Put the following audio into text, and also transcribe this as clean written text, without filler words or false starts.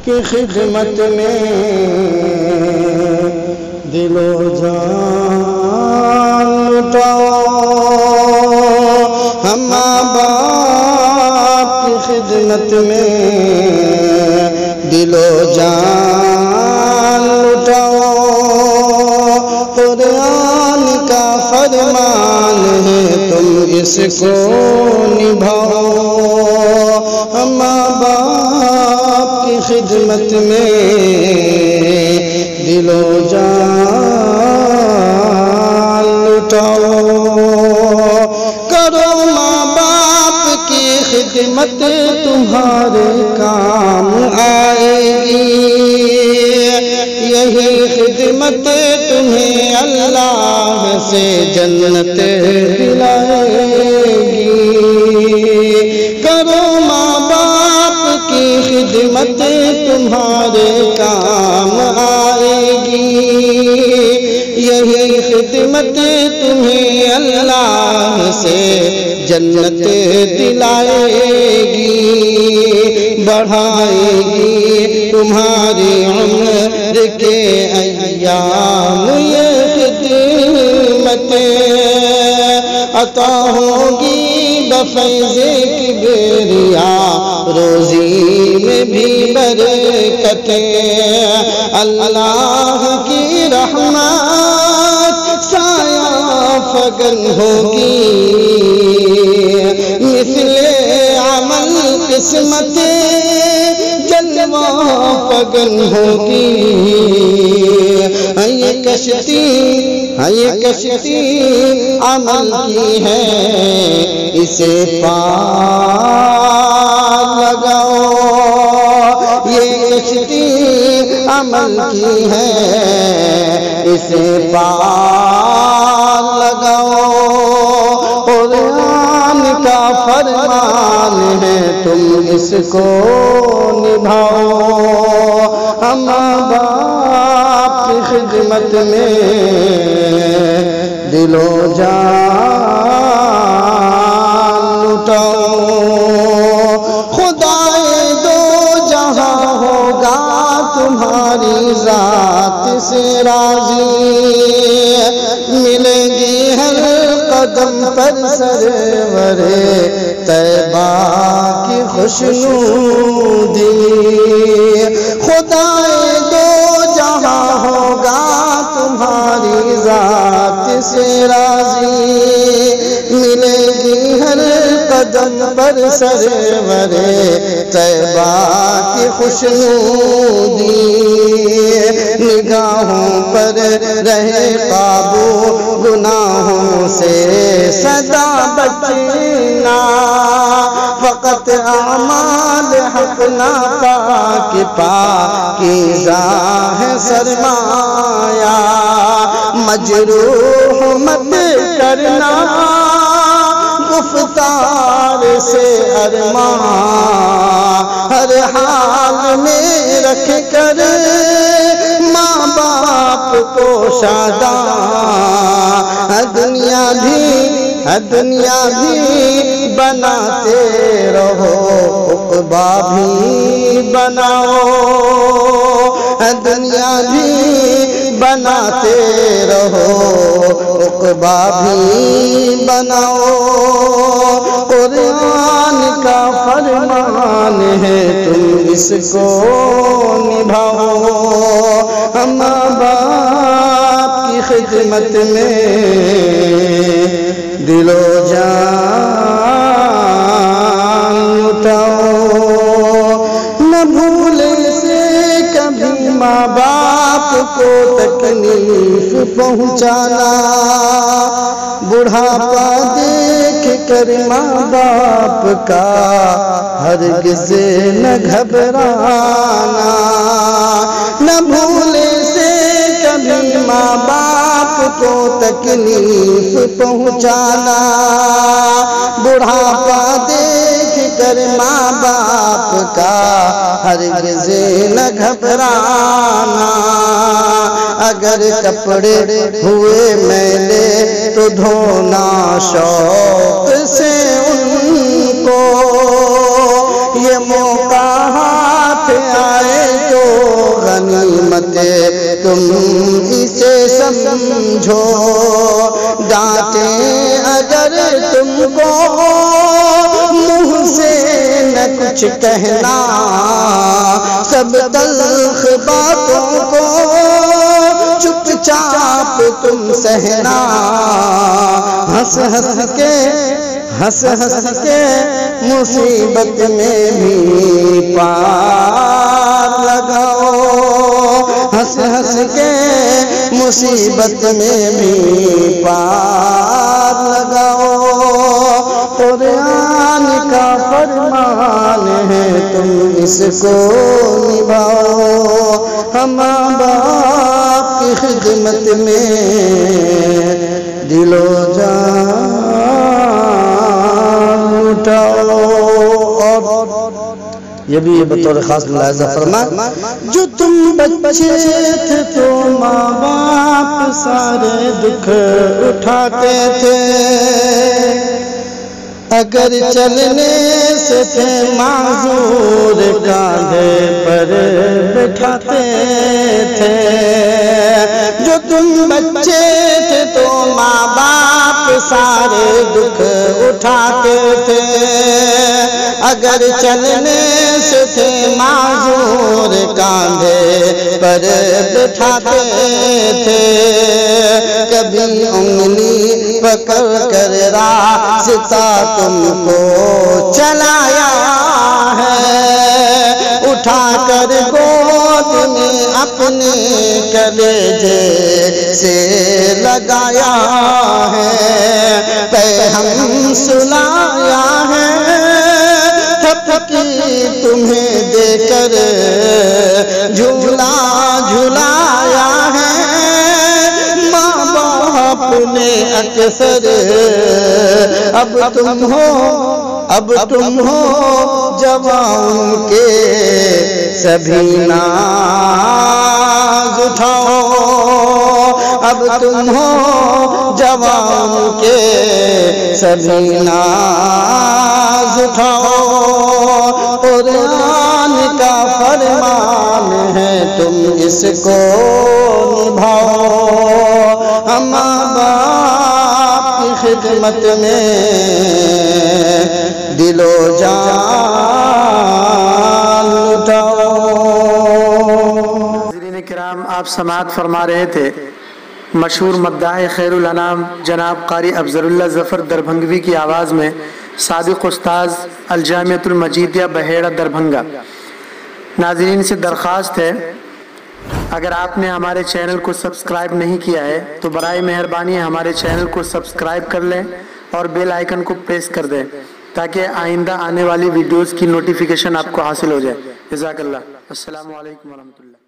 की खिदमत में दिलो जान लुटाओ। हम माँ बाप की खिदमत में दिलो जान लुटाओ। कुरान का फरमान है तुम इसको निभाओ। हम माँ बाप की खिदमत में दिलो जान लुटाओ। करो माँ बाप की खिदमत तुम्हारे काम आएगी। यही खिदमत तुम्हें अल्लाह से जन्नत दिलाएगी। करो माँ बाप की खिदमत तुम्हारे काम आएगी। यही खिदमत तुम्हें अल्लाह से जन्नत दिलाएगी। बढ़ाएगी तुम्हारी उम्र के अय्याम। ये खिदमत अता होगी बफ़ैज़े किबरिया। रोज़ी में भी बरकत अल्लाह की रहमत साया फगन होगी। मिसले अमल किस्मत जलवा फगन होगी। ये कश्ती अमल की है इसे पार लगाओ। ये कश्ती अमल की है इसे पार लगाओ। कुरान का फरमान है तुम इसको निभाओ। हम बाप की खिदमत में दिलो जान लुटाओ। खुदाए दो जहां होगा तुम्हारी जात से राजी। मिलेगी हर कदम पर सरवरे तैबा की खुशनूदी। खुदाए दो जहां होगा तुम्हारी जात से राजी। मिलेगी हर कदम पर सरवरे तैबा की खुशनूदी। निगाहों पर रहे काबू गुनाहों से सदा बचना। फ़क़त आमाल हक़ ना पाकीज़ा है सरमाया। मजरूह मत करना गुफ्तार से अरमा। हर हाल में रख कर माँ बाप को शादा। दुनिया भी बनाते रहो उक़बा भी बनाओ। दुनिया भी बनाते रहो उक़बा भी बनाओ। कुरान का फरमान है तुम इसको निभाओ। हम बाप की खिदमत में दिलो जान लुटाओ। न भूले से कभी माँ बाप को तकलीफ पहुँचाना। बुढ़ापा देख कर माँ बाप का हरगिज़ न घबराना। न भूले से कभी माँ बाप को तकलीफ पहुँचाना। बुढ़ापा देख कर माँ बाप का हरगिज़ न घबराना। अगर कपड़े हुए मैले तो धोना शौक से उनको। ये मौका हाथ आए तुम इसे समझो। डांटे अगर तुमको मुँह से न कुछ कहना, सब तल्ख बातों को चुपचाप तुम सहना। हंस हंस के मुसीबत में भी पार लगाओ। हंस के मुसीबत में भी पार लगाओ। कुरान का फरमान है तुम इसको निभाओ। हम बाप की खिदमत में दिलो जान उठाओ। और ये भी बतौर खास मुलाहिज़ा फरमा, जो तुम बच्चे थे तो माँ बाप सारे दुख उठाते थे। अगर चलने से थे माजूर कांधे पर बैठाते थे। जो तुम बच्चे थे तो माँ बाप सारे दुख उठाते थे। अगर चलने से थे माजूर कांधे पर बैठाते थे। कभी उंगली पकड़ कर रास्ता तुमको चलाया है। उठा कर गोद में अपने कलेजे से लगाया है। पैहम सुलाया है, थपकी तुम्हें देकर झूला झुलाया है। माँ बाप ने अक्सर अब तुम हो जवान के सभी नाज उठाओ। अब तुम हो जवान के सभी नाज उठाओ। कुरान का फरमान है तुम इसको निभाओ। हम बाप की खिदमत में दिलो जान उठाओ। नाज़रीन किराम, आप समाअत फरमा रहे थे मशहूर मद्दाह खैरुल अनाम जनाब कारी अफजलुल्लाह ज़फ़र दरभंगवी की आवाज़ में सादिक उस्ताज़ अल जामिअतुल मजीदिया बहेड़ा दरभंगा। नाज़रीन से दरख्वास्त है, अगर आपने हमारे चैनल को सब्सक्राइब नहीं किया है तो बराए मेहरबानी हमारे चैनल को सब्सक्राइब कर लें और बेल आइकन को प्रेस कर दें ताकि आइंदा आने वाली वीडियोस की नोटिफिकेशन आपको हासिल हो जाए। जज़ाकल्लाह। अस्सलामु अलैकुम व रहमतुल्लाह।